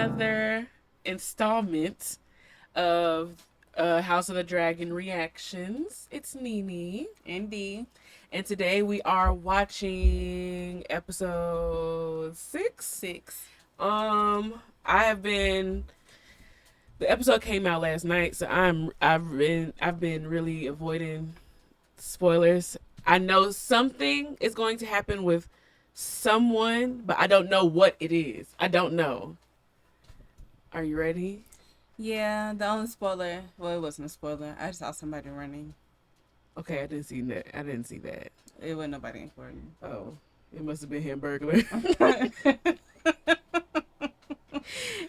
another installment of House of the Dragon reactions. It's Nini. Indeed. And today we are watching episode 6. 6. I have been the episode came out last night, so I've been really avoiding spoilers. I know something is going to happen with someone, but I don't know what it is. I don't know. Are you ready? Yeah, the only spoiler, well, it wasn't a spoiler. I just saw somebody running. Okay, I didn't see that. It wasn't nobody important. Oh, it must have been Hamburglar.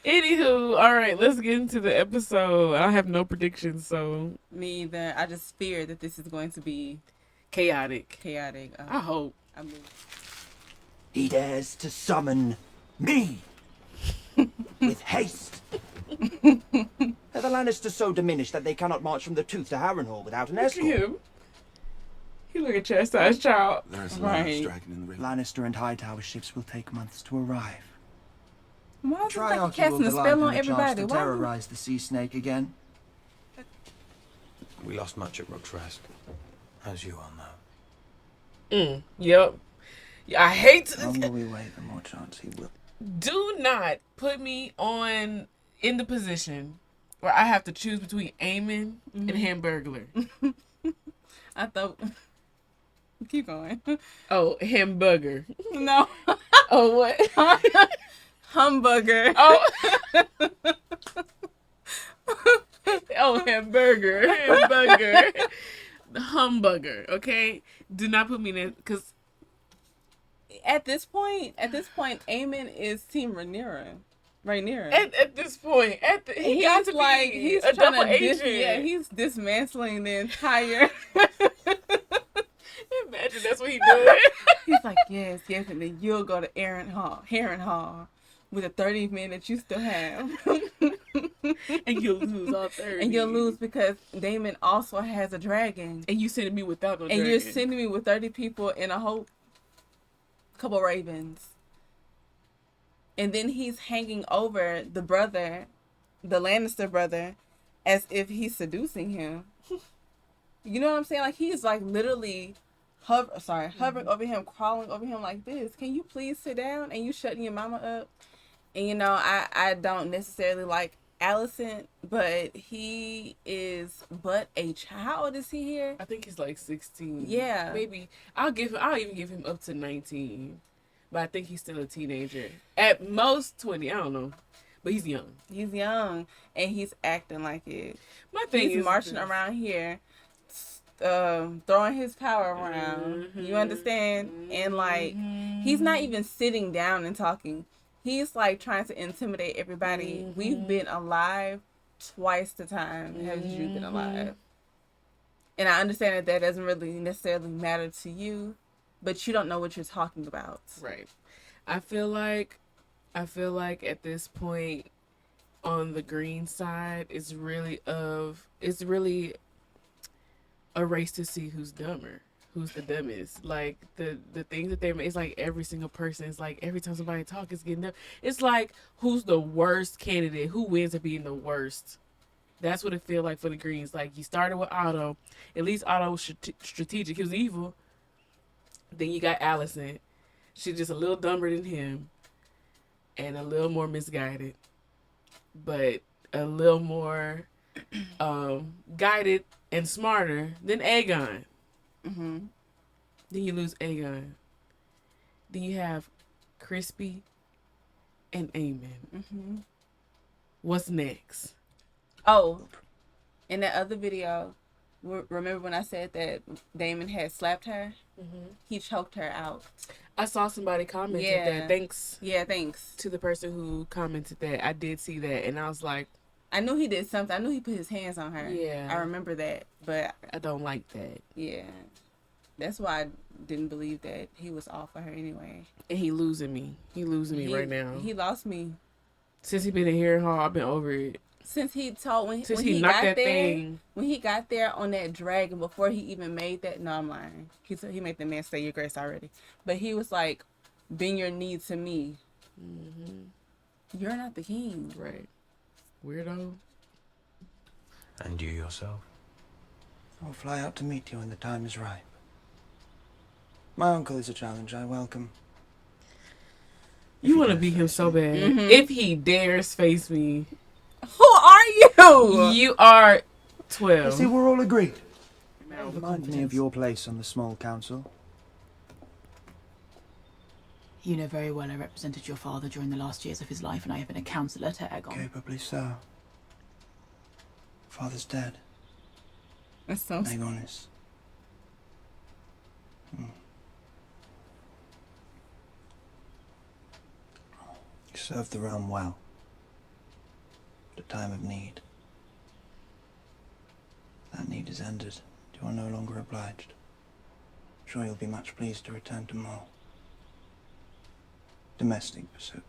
Anywho, all right, let's get into the episode. I have no predictions, so Me either. I just fear that this is going to be chaotic. I hope. I mean, He dares to summon me with haste. Are the Lannisters so diminished that they cannot march from the Tooth to Harrenhal without an Look at escort? him. He like a chastised child. There is a Right. large dragon in the river. Lannister and Hightower ships will take months to arrive. why is it like Triarchy will casting a delight spell in on a chance everybody? to Why? terrorize the sea snake again. We lost much at Rook's Rest, as you all know. Yep. I hate The longer we wait, the more chance he will. do not put me in the position where I have to choose between Aemon and Hamburglar. I thought. Keep going. Oh, hamburger. No. Oh, what? Hamburger. Oh. Oh, hamburger. Humburger, okay? Do not put me in it, because At this point, Eamon is Team Rhaenyra. at this point, he got to be he's a trying double to agent. he's dismantling the entire. Imagine that's what he doing. He's like, yes, and then you'll go to Harrenhal with the 30 men that you still have. And you'll lose all 30. And you'll lose because Daemon also has a dragon. And you sending me without no And dragon. you're sending me with 30 people and a whole couple ravens. And then he's hanging over the brother, the Lannister brother, as if he's seducing him. You know what I'm saying? Like, he's like literally hovering over him, crawling over him like this. Can you please sit down? And you shutting your mama up. And you know, I don't necessarily like Allison, but he is but a child. How old is he here? I think he's like 16. Yeah. Maybe I'll even give him up to 19. But I think he's still a teenager. At most 20, I don't know. But he's young. He's young and he's acting like it. My thing He's is marching around here, throwing his power around. You understand? And like, he's not even sitting down and talking. He's like trying to intimidate everybody. We've been alive twice the time have you been alive. And I understand that doesn't really necessarily matter to you, but you don't know what you're talking about. Right. I feel like at this point on the green side, it's really a race to see who's dumber, who's the dumbest. Like the things that they make, it's like every single person. It's like every time somebody talks, it's getting up. It's like who's the worst candidate, who wins at being the worst. That's what it feels like for the Greens. Like you started with Otto. At least Otto was strategic. He was evil. Then you got Allison. She's just a little dumber than him, and a little more misguided, but a little more guided and smarter than Aegon. Then you lose Aegon. Then you have Crispy and Aemon. What's next? Oh, in that other video, remember when I said that Daemon had slapped her? He choked her out. I saw somebody commented that. Thanks. Yeah, thanks. To the person who commented that. I did see that, and I was like, I knew he did something. I knew he put his hands on her. Yeah. I remember that, but I don't like that. yeah, that's why I didn't believe that he was off for her anyway. And he losing me. He losing me right now. He lost me. Since he been in Harrenhal, I've been over it. Since he told when Since when he he knocked got that there, thing. when he got there on that dragon before he even made that. No, I'm lying. He made the man say your grace already, but he was like, "Bend your knee to me." You're not the king. Right. Weirdo. And you yourself? I'll fly out to meet you when the time is ripe. My uncle is a challenge I welcome. If You he want to dares beat him face so me. bad. Mhm. If he dares face me, Who are you? you are I 12. see we're all agreed. Now, Remind me of your place on the small council. You know very well I represented your father during the last years of his life, and I have been a counsellor to Aegon. Capably so. Father's dead. That's so. Aegon is. You served the realm well. At a time of need. That need is ended. You are no longer obliged. I'm sure you'll be much pleased to return to more domestic pursuits.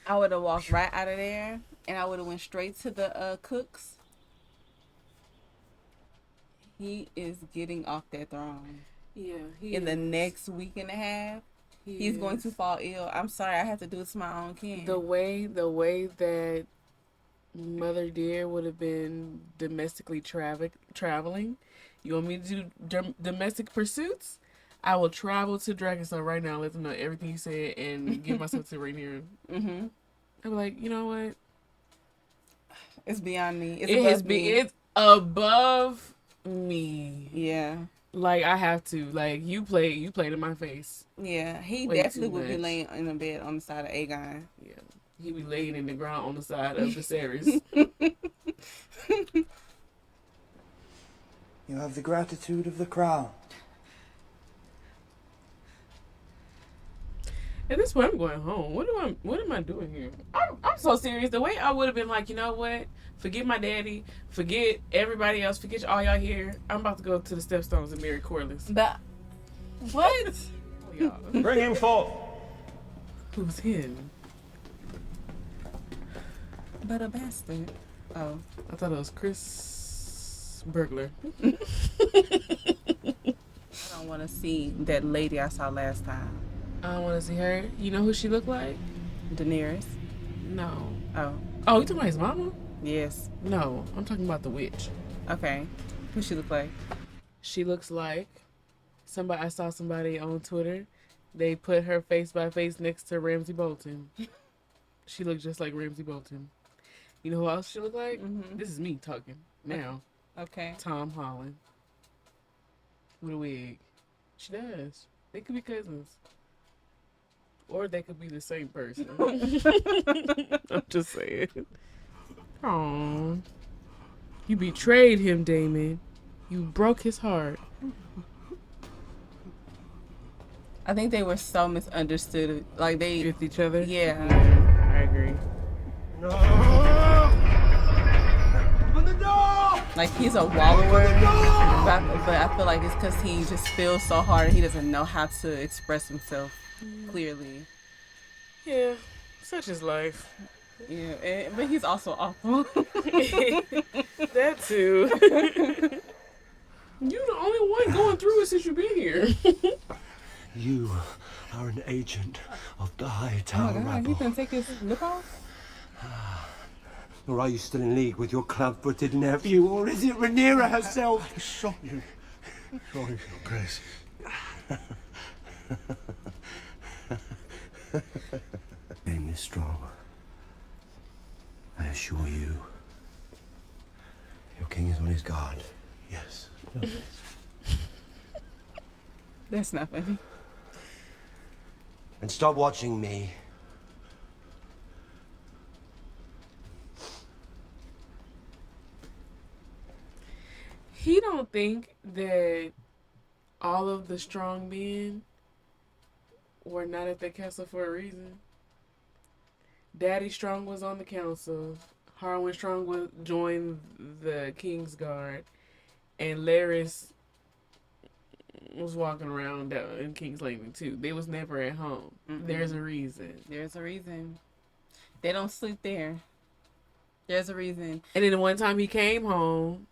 I would have walked right out of there, and I would have went straight to the cooks. He is getting off that throne. Yeah, In the next week and a half, he's going to fall ill. I'm sorry, I have to do it to my own kin. The way that Mother Dear would have been domestically traveling. You want me to do domestic pursuits? I will travel to Dragonstone right now, let them know everything you said, and give myself to Rainier. Mm-hmm. I'll be like, you know what? It's beyond me. It's It above has been. me. It's above me. Yeah. Like I have to. Like you played in my face. Yeah. He Way definitely too would be much. laying in a bed on the side of Aegon. Yeah, he be laying in the ground on the side of Viserys. You have the gratitude of the crown. At this point, I'm going home. What am I doing here? I'm so serious. The way I would have been like, you know what? Forget my daddy. Forget everybody else. Forget all y'all here. I'm about to go to the Stepstones and marry Corliss. But what? Oh, y'all. Bring him forth! Who's him? But a bastard. Oh. I thought it was Chris Burglar. I don't want to see that lady I saw last time. I don't want to see her. You know who she looked like? Daenerys. No. Oh. Oh, you talking about his mama? Yes. No, I'm talking about the witch. Okay. Who she look like? She looks like somebody. I saw somebody on Twitter. They put her face by face next to Ramsay Bolton. She looked just like Ramsay Bolton. You know who else she looked like? Mm-hmm. This is me talking now. Okay. Tom Holland with a wig. She does. They could be cousins. Or they could be the same person. I'm just saying. Aww. You betrayed him, Damon. You broke his heart. I think they were so misunderstood. Like they. With each other? Yeah. I agree. Open the door! Like he's a wallower. But I feel like it's because he just feels so hard and he doesn't know how to express himself clearly. Yeah, such is life. Yeah, but he's also awful. That too. You're the only one going through it since you've been here. You are an agent of the High Oh my Tower god, rabble. he's gonna take his lip off? Or are you still in league with your club-footed nephew, or is it Rhaenyra herself? I shot you. Sorry, Your Grace. Name is strong. I assure you. Your king is on his guard. Yes. That's not funny. And stop watching me. He don't think that all of the strong men were not at the castle for a reason. Daddy Strong was on the council. Harwin Strong joined the King's Guard. And Larys was walking around down in King's Landing too. They was never at home. Mm-mm. There's a reason. There's a reason. They don't sleep there. There's a reason. And then the one time he came home,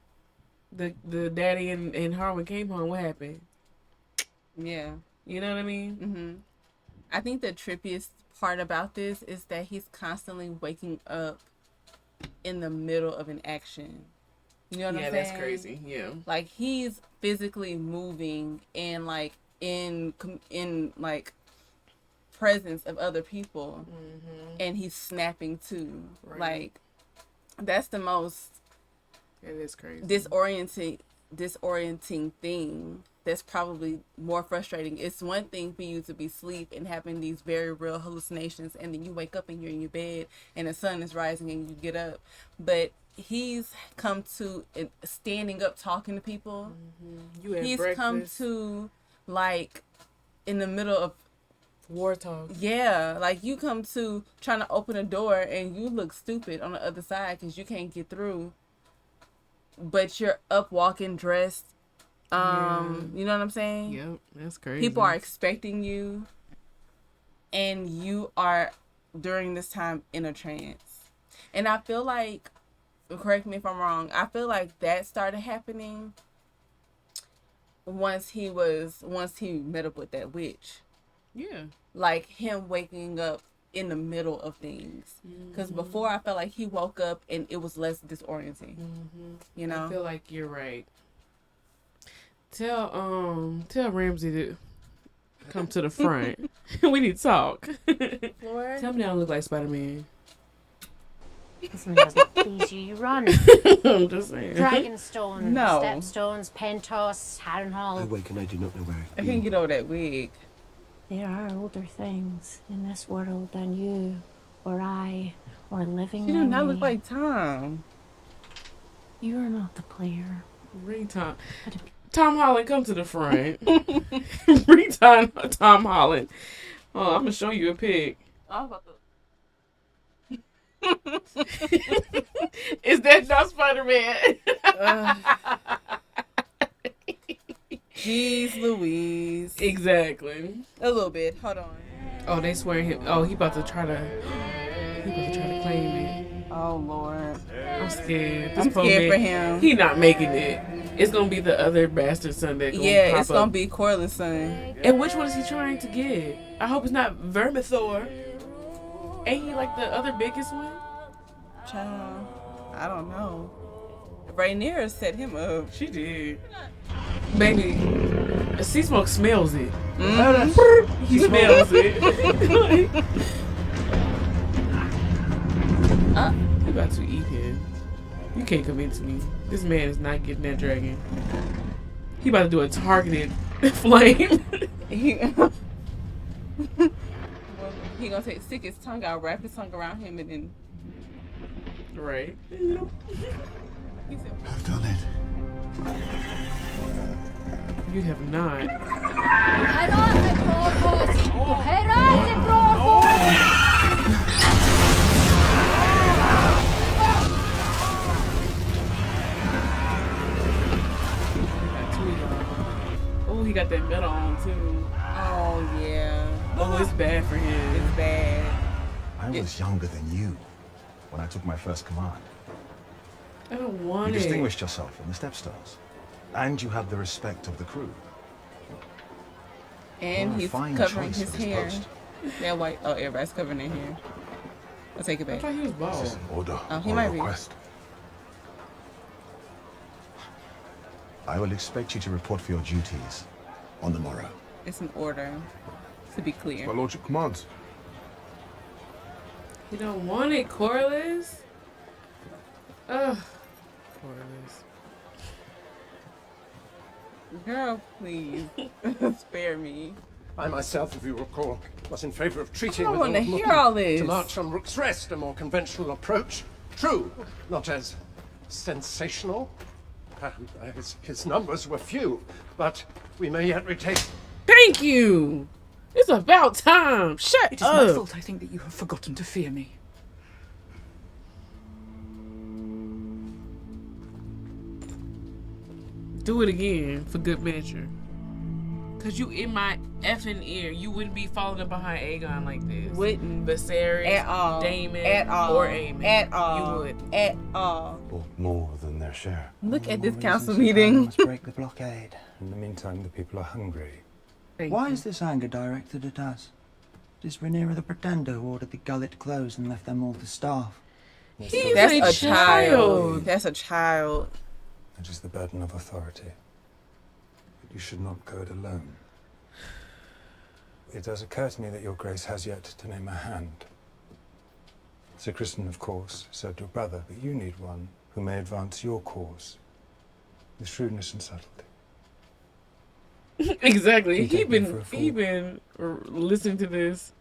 the daddy and Harwin came home, what happened? Yeah. You know what I mean? Mm-hmm. I think the trippiest part about this is that he's constantly waking up in the middle of an action. You know what I'm saying? Yeah, that's crazy. Yeah. Like he's physically moving and like in like presence of other people, and he's snapping too. Right. Like that's the most It is crazy. disorienting thing. That's probably more frustrating. It's one thing for you to be asleep and having these very real hallucinations, and then you wake up and you're in your bed and the sun is rising and you get up. But he's come to standing up talking to people. You at He's breakfast, come to like in the middle of war talk. yeah, like you come to trying to open a door and you look stupid on the other side because you can't get through. But you're up walking dressed. You know what I'm saying? Yep, that's crazy. People are expecting you, and you are during this time in a trance. And I feel like, correct me if I'm wrong, I feel like that started happening once he met up with that witch. Yeah. Like him waking up in the middle of things. Because before I felt like he woke up and it was less disorienting. You know? I feel like you're right. Tell Ramsey to come to the front. We need to talk. Lord. Tell me I don't look like Spider-Man. Something doesn't please you, you run. I'm just saying. Dragonstone, No. Stepstones, Pentos, I Harrenhal. wake and I do not know where I can't get over that wig. There are older things in this world than you, or I, or living She do not look memory. like Tom. You are not the player. Ring Tom Holland, come to the front. Ring Tom Holland. Oh, I'm gonna show you a pic. Is that not Spider-Man? Jeez Louise. Exactly. A little bit. Hold on. Oh, they swear him. Oh, he about to try to claim it. Oh, Lord. I'm scared. I'm poor scared man, for him. He not making it. It's gonna be the other bastard son that gonna Yeah, pop it's up. going to be Corliss's son. And which one is he trying to get? I hope it's not Vermithor. Ain't he like the other biggest one? Child, I don't know. Rhaenyra set him up. She did. Baby, Sea Smoke smells it. He smells it. You about to eat him. You can't convince me. This man is not getting that dragon. He about to do a targeted flame. He gonna stick his tongue out, wrap his tongue around him, and then Right. he said, I've done it. You have not. Oh, he got that metal on too. oh yeah, Oh, it's bad for him. it's bad. I was younger than you when I took my first command. I don't want You it. distinguished yourself in the Stepstones. And you had the respect of the crew. And What a he's fine covering choice his for this hair. post. That white. Oh, everybody's covering their hair. I'll take it I back. thought he was This bald. is an order Oh, he or might a be. request. I will expect you to report for your duties on the morrow. It's an order, to be clear. My lordship commands. You don't want it, Corliss? Ugh. Corliss. Girl, please spare me. I myself, if you recall, was in favour of treating I with wanna Lord hear Mutton all this. to march on Rook's Rest, a more conventional approach. True, not as sensational. His numbers were few, but we may yet retain. Thank you! It's about time! Shut It is my up! fault I think that you have forgotten to fear me. Do it again for good measure. Cause you in my effing ear, you wouldn't be falling up behind Aegon like this. Wouldn't. Viserys, At all. Daemon, At all. or Aemon. At all. You would. At all. Or more than their share. Look at this More council reasons why we meeting. must break the blockade. In the meantime, the people are hungry. Thank Why you. is this anger directed at us? It is Rhaenyra the Pretender who ordered the gullet closed and left them all to starve. He's That's a a child. That's a child. It is the burden of authority. But you should not go it alone. It does occur to me that your grace has yet to name a hand. Sir Kristen, of course, served your brother, but you need one who may advance your cause with shrewdness and subtlety. Exactly. You He take me for a fool. been listening to this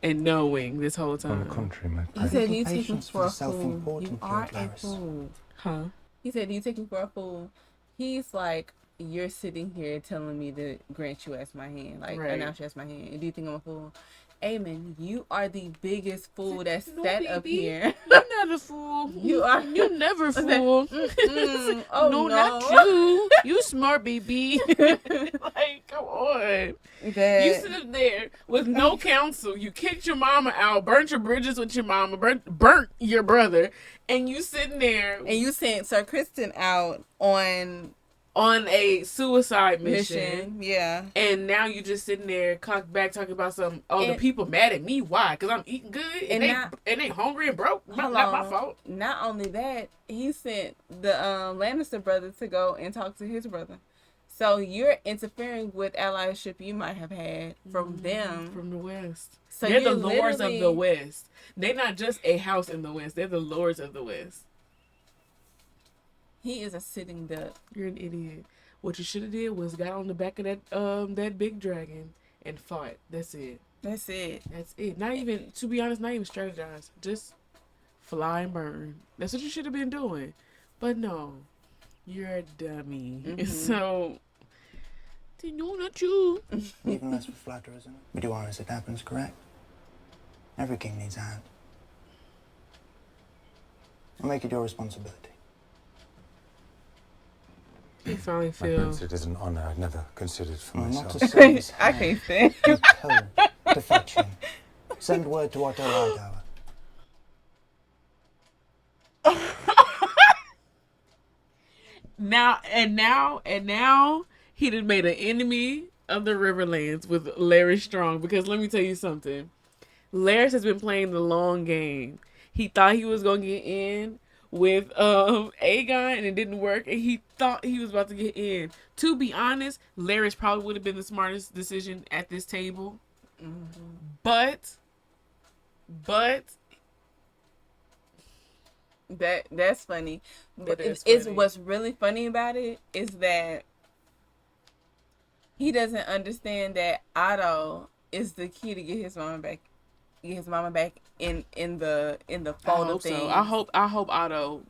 and knowing this whole On the time. contrary, my He prince. said you take me Patience for a for the fool. You self-important are here, a Laris. fool. Huh? He said you take me for a fool. He's like, you're sitting here telling me to grant you as my hand, like Right. announce you as my hand. Do you think I'm a fool? Aemon, you are the biggest fool that No, sat up baby. here. You're not a fool. You are. You never fool. Oh no, no, not you. You smart, baby. Like, come on. You That sit there with no counsel. You kicked your mama out, burnt your bridges with your mama, burnt your brother, and you sitting there and you sent Sir Kristen out on on a suicide mission. mission. Yeah. And now you just sitting there, cocked back, talking about some. Oh, the And- people mad at me. Why? Because I'm eating good, and And they hungry and broke. Not Hold my on. fault. Not only that, he sent the Lannister brother to go and talk to his brother. So you're interfering with allyship you might have had from them. From the West. So They're the you're lords of the literally- West. They're not just a house in the West. They're the lords of the West. He is a sitting duck. You're an idiot. What you should have did was got on the back of that big dragon and fought. That's it. That's it. That's it. Not even, to be honest, not even strategize. Just fly and burn. That's what you should have been doing. But no, you're a dummy. So, no, not you. Even less for flatter, isn't it? We do honor as it happens, correct? Every king needs a hand. I'll make it your responsibility. You finally My feel. prince, it is an honor I'd never considered for Not myself. to serve his I hand. can't stand. Tell him to fetch him. Send word to Otto Hightower. Now, he done made an enemy of the Riverlands with Larry Strong. Because let me tell you something. Larry has been playing the long game. He thought he was gonna get in with Aegon, and it didn't work, and he thought he was about to get in. To be honest, Larry's probably would have been the smartest decision at this table. But That's funny. But That is it's funny. what's really funny about it is that he doesn't understand that Otto is the key to get his mama back. Get his mama back in the I fold hope of so. things. I hope Otto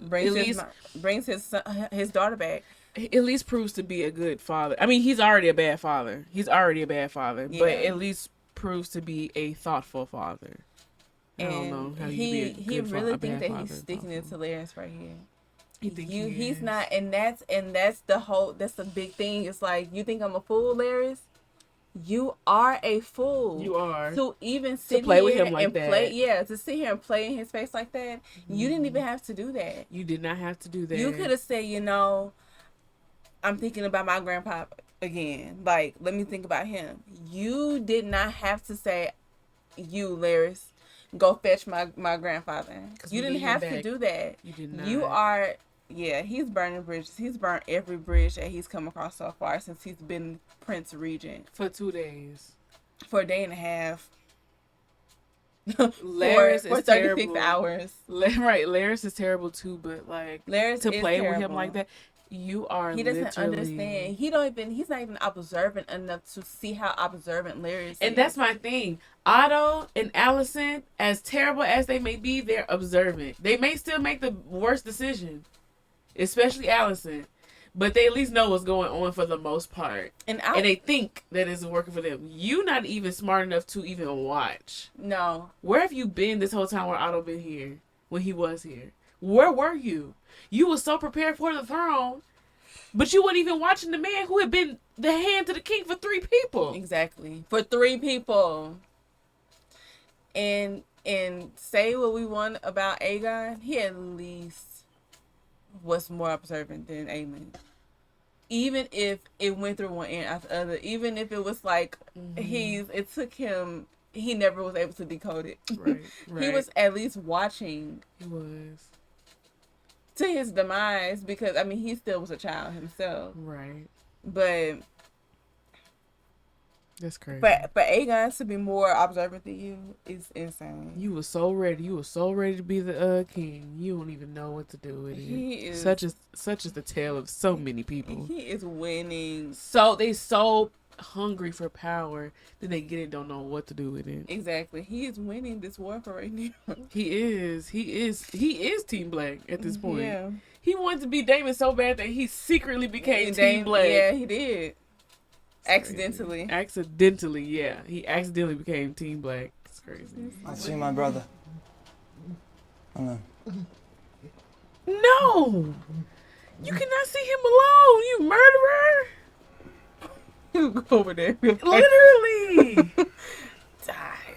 brings his daughter back. at least proves to be a good father. I mean, he's already a bad father. But Yeah. at least proves to be a thoughtful father. I don't know how you be a he good really a think bad that father he's and sticking it thoughtful. to Larys right here. He think He's is. not, and that's the big thing. It's like, you think I'm a fool, Larys? You are a fool. You are. To even sit play here with him like and that. play, to sit here and play in his face like that. You didn't even have to do that. You did not have to do that. You could have said, I'm thinking about my grandpa again. Like, let me think about him. You did not have to say, Larys, go fetch my grandfather. 'Cause You we didn't need him have to back. do that. You did not. You are, he's burning bridges. He's burnt every bridge that he's come across so far since he's been Prince Regent for 2 days. for a day and a half. Larys for is 36 terrible. hours. Right, Larys is terrible too, but like Larys to is play with him terrible. like that, you are. He doesn't literally... understand. He's not even observant enough to see how observant Larry is. And that's my thing. Otto and Allison, as terrible as they may be, they're observant. They may still make the worst decision, especially Allison, but they at least know what's going on for the most part, and they think that it's working for them. You not even smart enough to even watch. No. Where have you been this whole time when Otto been here? When he was here, where were you? You were so prepared for the throne, but you weren't even watching the man who had been the hand to the king for 3 people. Exactly. For 3 people. And say what we want about Aegon, he at least was more observant than Aemon. even if it went through one end after the other, even if it was like it took him, he never was able to decode it. Right. He was at least watching. He was. To his demise, because I mean he still was a child himself. Right. But That's crazy. for Aegon to be more observant than you is insane. You were so ready. You were so ready to be the king. You don't even know what to do with it. He is such is the tale of so many people. He is winning. So they so hungry for power that they get it, don't know what to do with it. Exactly. He is winning this war for right now. He is Team Black at this point. Yeah. He wanted to be Damon so bad that he secretly became Team Black. Yeah, he did. Accidentally. Accidentally, yeah. He accidentally became Team Black. It's crazy. I see my brother. Alone. No! You cannot see him alone, you murderer! You go over there. Literally! Die.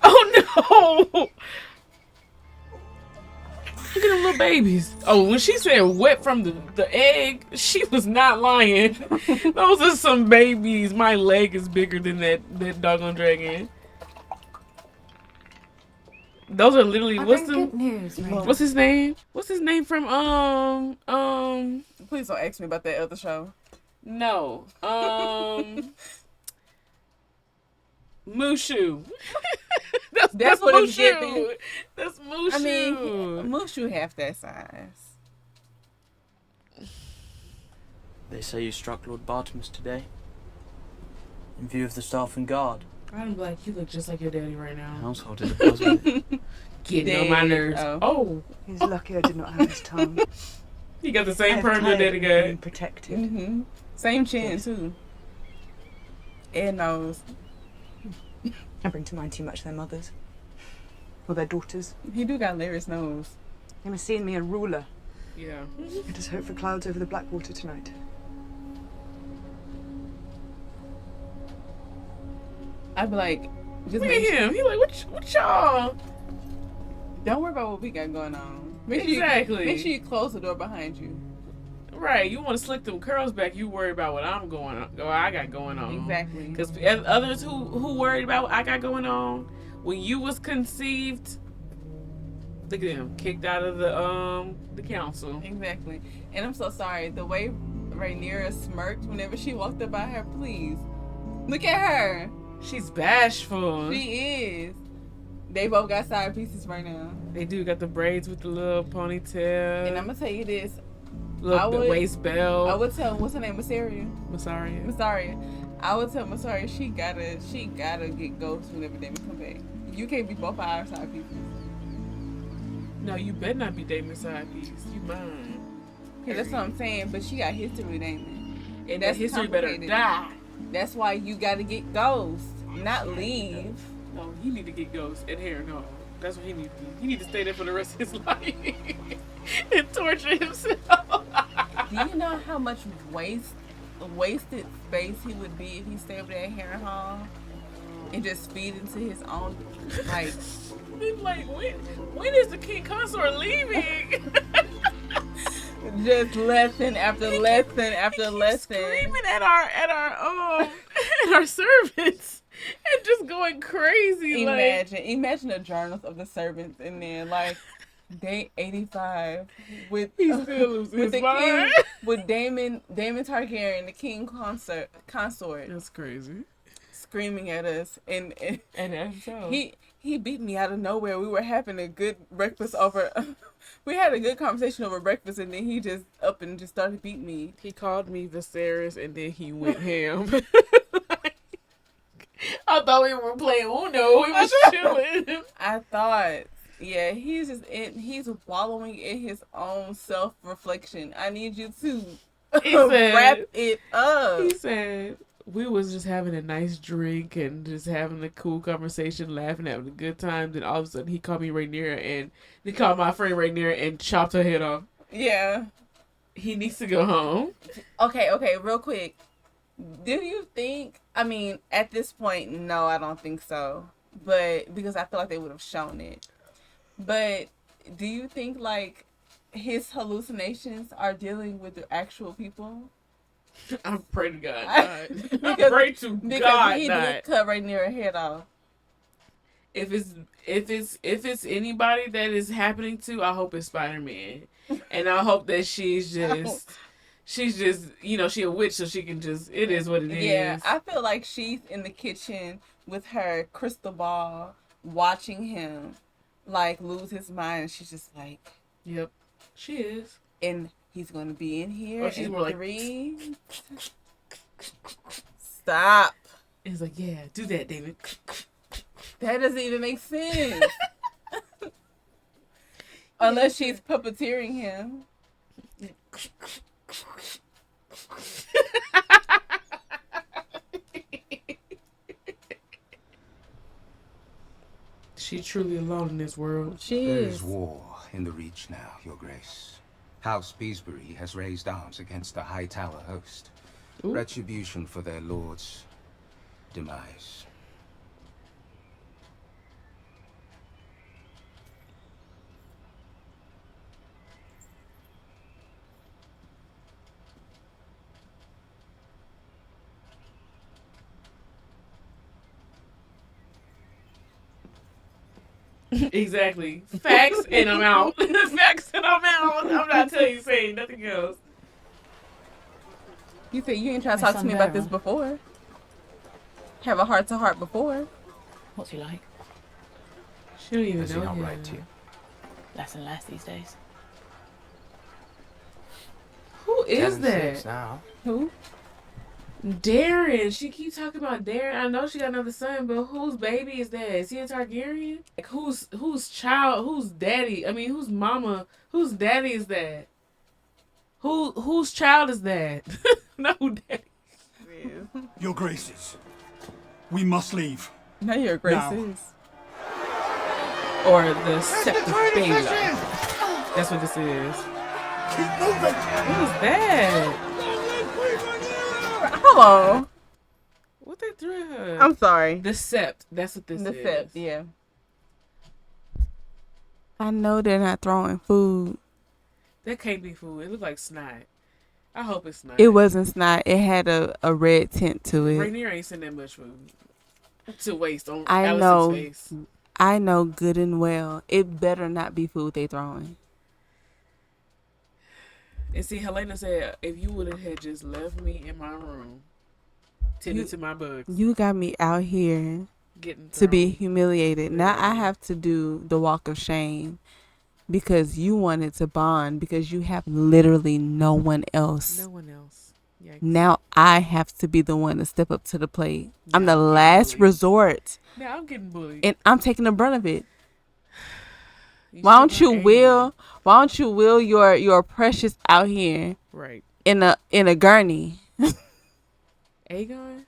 Oh no! Look at them little babies. Oh, when she said wet from the egg, she was not lying. Those are some babies. My leg is bigger than that doggone dragon. Those are literally what's his name? What's his name from Please don't ask me about that other show. No. Mushu. that's what it's Mushu. giving. That's Mushu. I mean, Mushu half that size. They say you struck Lord Bartimus today. In view of the staff and guard. I'm like, you look just like your daddy right now. Household is a puzzle. Getting on my nerves. Oh. He's lucky I did not have his tongue. He got the same I've perm your tired daddy of being got. protected. Mm-hmm. Same chin too. And nose. I bring to mind too much their mothers. Or their daughters. He do got Larry's nose. They must see in me a ruler. Yeah. Let us hope for clouds over the Blackwater tonight. I'd be like, just Look make at him. He like, what y'all? Don't worry about what we got going on. Make Exactly. Sure make sure you close the door behind you. Right. You want to slick them curls back. You worry about what I got going on. Exactly. Because others who worried about what I got going on, when you was conceived, look at them, kicked out of the council. Exactly. And I'm so sorry. The way Rhaenyra smirked whenever she walked up by her, please. Look at her. She's bashful. She is. They both got side pieces right now. They do got the braids with the little ponytail. And I'm gonna tell you this. Little waist belt. I would tell, what's her name? Massaria. I would tell Massaria she gotta get ghosts whenever they come back. You can't be both our side pieces. No, you better not be Damon's side piece. You mine. Yeah, that's what I'm saying. But she got history with Damon. And that history better die. That's why you gotta get ghosts, not leave. No, he need to get ghosts and hair. No, that's what he need to do. He need to stay there for the rest of his life and torture himself. Do you know how much wasted space he would be if he stayed over there at Harry Hall and just feed into his own like? Like when is the king consort leaving? Just lesson after lesson after lesson, screaming at our servants and just going crazy. Imagine the journals of the servants in there, like day 85 with he still loses his mind. With Damon Targaryen, the king consort. That's crazy. Screaming at us, and that's so. He beat me out of nowhere. We were having a good breakfast over. We had a good conversation over breakfast, and then he just up and just started beating me. He called me Viserys, and then he went ham. I thought we were playing Uno. We was chilling. I thought, yeah, he's wallowing in his own self-reflection. I need you to wrap it up. He said, we was just having a nice drink and just having a cool conversation, laughing, having a good time. Then all of a sudden he called me Rhaenyra and he called my friend Rhaenyra and chopped her head off. Yeah. He needs to go home. Okay, real quick. Do you think, I mean, at this point, no, I don't think so. But because I feel like they would have shown it. But do you think like his hallucinations are dealing with the actual people? I pray to God not. I Because pray to God he not. did cut right near her head off. If it's anybody that is happening to, I hope it's Spider-Man, and I hope that she's just she a witch, so she can just, it is what it is. Yeah, I feel like she's in the kitchen with her crystal ball, watching him like lose his mind, and she's just like, yep, she is, and he's gonna be in here. Or she's in more like, 3. Stop. It's like, yeah, do that, David. That doesn't even make sense. Unless she's puppeteering him. She's truly alone in this world. She There is. is war in the Reach now, Your Grace. House Beesbury has raised arms against the High Tower host. Ooh. Retribution for their lord's demise. Exactly. Facts and I'm out. Facts and I'm out. I'm not telling you, saying nothing else. You said you ain't trying to talk to me about this before. Have a heart-to-heart before. What's he like? She don't even Is he know not yet. right to you? Less and less these days. Who is 10 and that? 6 now. Who? Darren. She keeps talking about Darren. I know she got another son, but whose baby is that? Is he a Targaryen? Like whose child? Whose daddy? I mean, whose mama? Whose daddy is that? Whose child is that? No, who daddy. Your Graces, we must leave. Now your graces. Or the Septa Baila. That's what this is. Keep moving. What is that? Hello. What they threw at her? I'm sorry. The Sept. That's what this is. The Sept, yeah. I know they're not throwing food. That can't be food. It looked like snot. I hope it's not. It wasn't snot. It had a red tint to it. Rainier ain't sent that much food to waste on I Allison's know. face. I know good and well. It better not be food they throwing. And see, Helena said, if you would have had just left me in my room, tending to my bugs, You got me out here getting to be thrown. humiliated. Now I have to do the walk of shame because you wanted to bond because you have literally no one else. No one else. Yikes. Now I have to be the one to step up to the plate. I'm Now the I'm last bullied. resort, Now I'm getting bullied. and I'm taking the brunt of it. You Why don't still you not will? Why don't you will your precious out here Right. in a gurney? Aegon?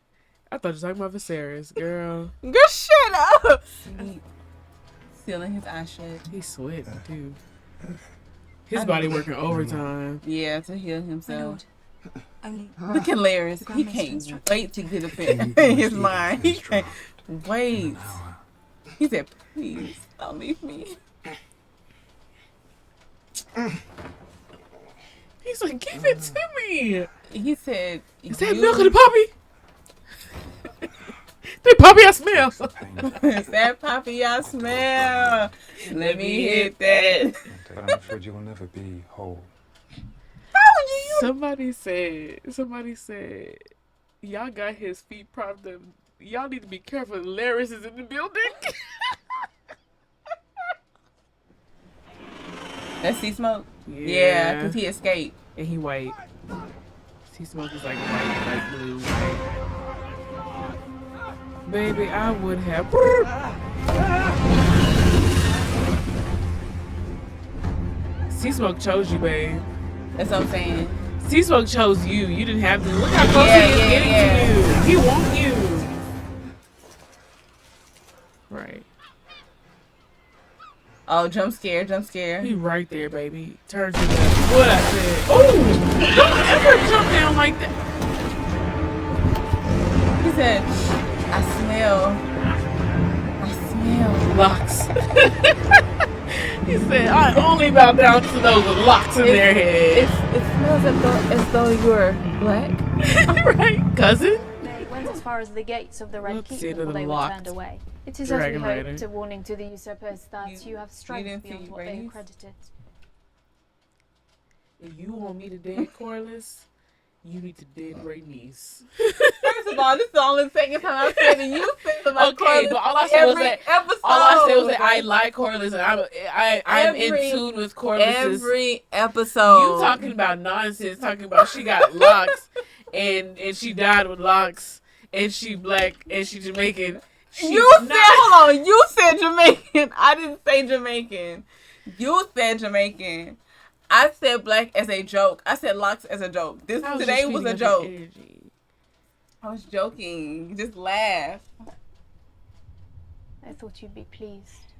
I thought you were talking about Viserys, girl. Girl, shut up. Sealing his eyes shut. He's sweating too. His body working overtime. Yeah, to heal himself. Only Look at Laris. He can't wait to get up in his mind. He can't wait. He said, please, don't leave me. He's like, give it to me. He said, Is that milk of the puppy? The puppy I smell. Is that poppy I smell? Let me hit that. But I'm afraid you will never be whole. Somebody said, y'all got his feet propped up. Y'all need to be careful. Laris is in the building. That's Sea Smoke? Yeah, because he escaped. And he white. Sea Smoke is like white, like blue, white. Baby, I would have. Sea Smoke chose you, babe. That's what I'm saying. Sea Smoke chose you. You didn't have to. Look how close he is getting to you. He wants you. Right. Oh, jump scare, jump scare. He right there, baby. Turn to the left. What I said. Oh! Don't ever jump down like that. He said, I smell. Locks. He said, I only bow down to those with locks in their head. It smells as though you're black. Right, cousin? They went as far as the gates of the Red Let's Keep see before another they were locked turned away. It is as we dragon rider. hoped, a warning to the usurpers that you have strength didn't beyond see what they race? accredited. If you want me to dead Corliss, you need to dead Rhaenys. First of all, this is the only second time I've said that you said about Okay, Corliss but all I said was every that episode. I like Corliss, and I'm in Every- tune with Corliss's. Every episode. You talking about nonsense? Talking about she got locks, and she died with locks, and she black, and she Jamaican. Hold on. You said Jamaican. I didn't say Jamaican. You said Jamaican. I said black as a joke. I said locks as a joke. Today was a joke. I was joking. Just laugh. I thought you'd be pleased.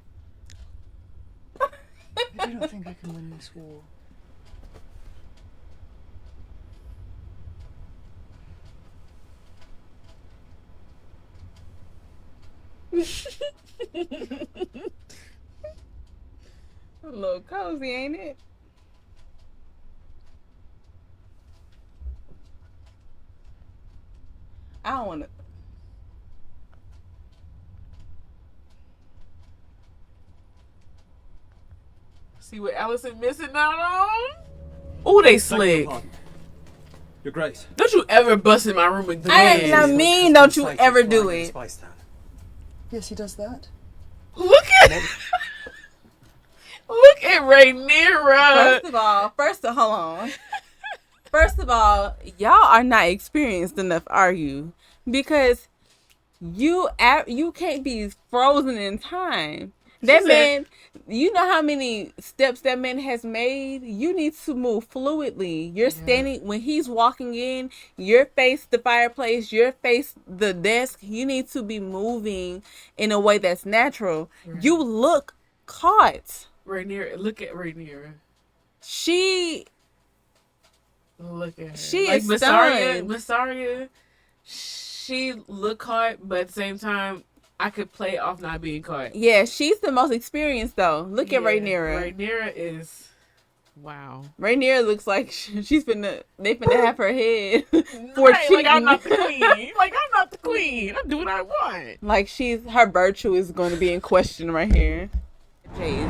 I do not think I can win this war. A little cozy, ain't it? I don't want to. See what Allison missing out on? Oh, they slick. Your Grace. Don't you ever bust in my room again. I did not mean don't you ever do it. Yes, he does that. Look at Rhaenyra. Hold on. First of all, y'all are not experienced enough, are you? Because you can't be frozen in time. That man, you know how many steps that man has made? You need to move fluidly. You're standing, when he's walking in, your face the fireplace, your face the desk. You need to be moving in a way that's natural. Right. You look caught. Rhaenyra, look at Rhaenyra. Look at her. She like is Massaria, she look caught, but at the same time, I could play off not being caught. Yeah, she's the most experienced though. Look at Rhaenyra. Rhaenyra is, wow. Rhaenyra looks like they finna have her head for right, cheating. like I'm not the queen. Like I'm not the queen. I do what I want. Like her virtue is going to be in question right here. Jeez.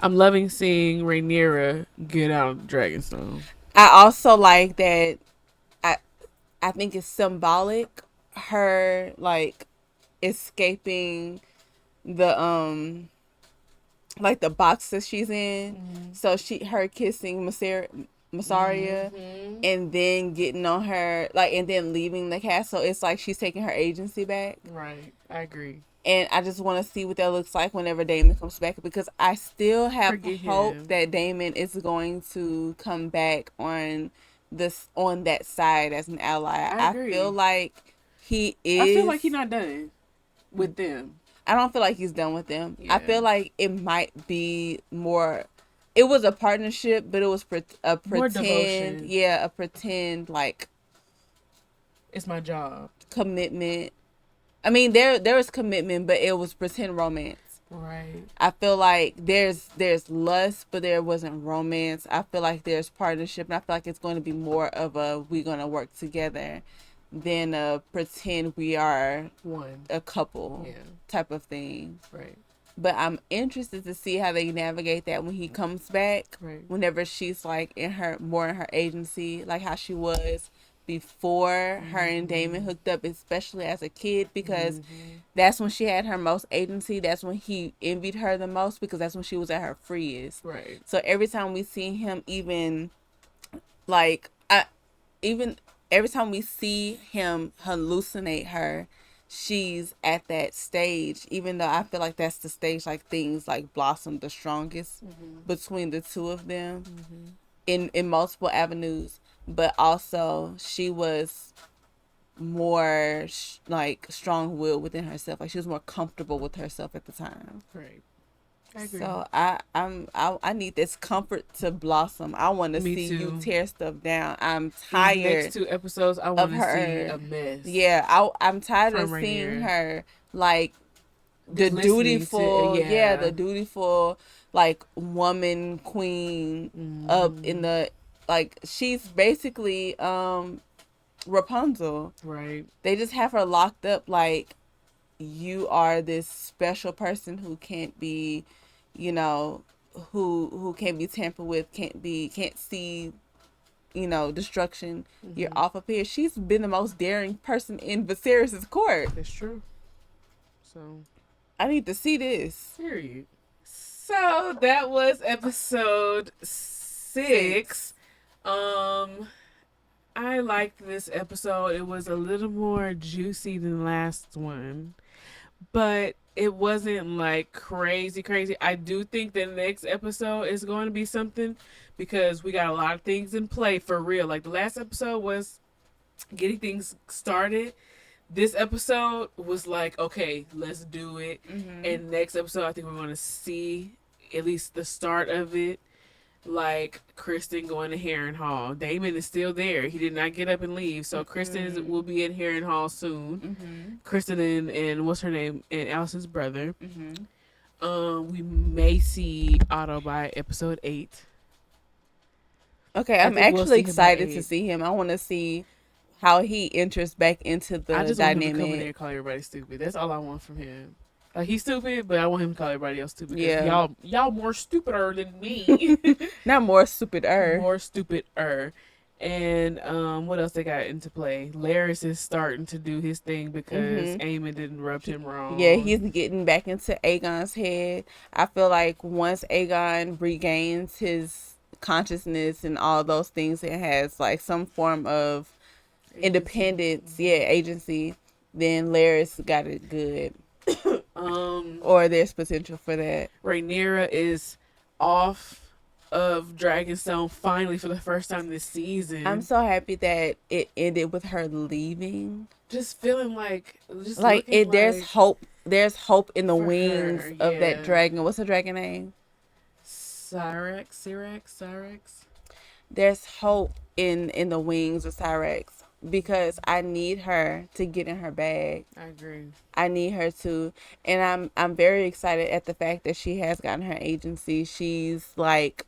I'm loving seeing Rhaenyra get out of Dragonstone. I also like that. I think it's symbolic. Her like escaping the like the box that she's in. Mm-hmm. So her kissing Massaria mm-hmm. and then getting on her and then leaving the castle. It's like she's taking her agency back. Right. I agree. And I just want to see what that looks like whenever Daemon comes back, because I still have hope that Daemon is going to come back on that side as an ally. I feel like he is. I feel like he's not done with them. I don't feel like he's done with them. Yeah. I feel like it might be more. It was a partnership, but it was a pretend. More devotion. Yeah, a pretend it's my job. Commitment. I mean, there was commitment, but it was pretend romance. Right. I feel like there's lust, but there wasn't romance. I feel like there's partnership, and I feel like it's going to be more of a we're going to work together than a pretend we are a couple type of thing. Right. But I'm interested to see how they navigate that when he comes back. Right. Whenever she's in her agency, like how she was before her and Daemon hooked up, especially as a kid, because that's when she had her most agency. That's when he envied her the most, because that's when she was at her freest. Right. So every time we see him, every time we see him hallucinate her, she's at that stage, even though I feel like that's the stage things blossom the strongest between the two of them in multiple avenues. But also she was more strong-willed within herself. She was more comfortable with herself at the time. Right. I agree. So I need this comfort to blossom. I want to see you tear stuff down. I'm tired. These next 2 episodes, I want to see a mess. Yeah, I'm tired of seeing her the listening dutiful, to- yeah. the dutiful like woman queen up in the like she's basically Rapunzel. Right. They just have her locked up like you are this special person who can't be, you know, who can't be tampered with, can't see, you know, destruction. You're off up here. She's been the most daring person in Viserys' court. That's true. So I need to see this. Period. So that was episode 6. I liked this episode. It was a little more juicy than the last one, but it wasn't like crazy. I do think the next episode is going to be something because we got a lot of things in play for real. Like the last episode was getting things started. This episode was like, okay, let's do it. And next episode, I think we're going to see at least the start of it. Like Kristen going to Harrenhal. Damon is still there. He did not get up and leave. So Kristen will be in Harrenhal soon. Kristen and what's her name? And Allison's brother. We may see Otto by episode 8. Okay, I'm actually excited to see him. I want to see how he enters back into the I just dynamic. want him to come in there and call everybody stupid. That's all I want from him. He's stupid, but I want him to call everybody else stupid. Yeah. Y'all more stupider than me. Not more stupider. More stupider. And what else they got into play? Larys is starting to do his thing because Aemon didn't rub him wrong. Yeah, he's getting back into Aegon's head. I feel like once Aegon regains his consciousness and all those things, it has like some form of independence, agency, then Larys got it good. Or there's potential for that. Rhaenyra is off of Dragonstone finally for the first time this season. I'm so happy that it ended with her leaving. Just feeling like there's hope. There's hope in the wings her, of that dragon. What's the dragon name? Syrax. There's hope in the wings of Syrax. Because I need her to get in her bag. I agree. I need her to, and I'm very excited at the fact that she has gotten her agency. She's like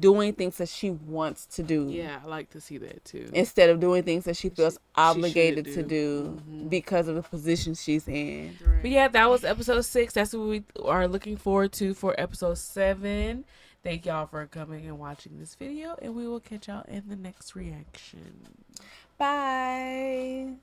doing things that she wants to do. Yeah, I like to see that too. Instead of doing things that she feels obligated to do because of the position she's in. Right. But yeah, that was episode 6. That's what we are looking forward to for episode 7. Thank y'all for coming and watching this video, and we will catch y'all in the next reaction. Bye.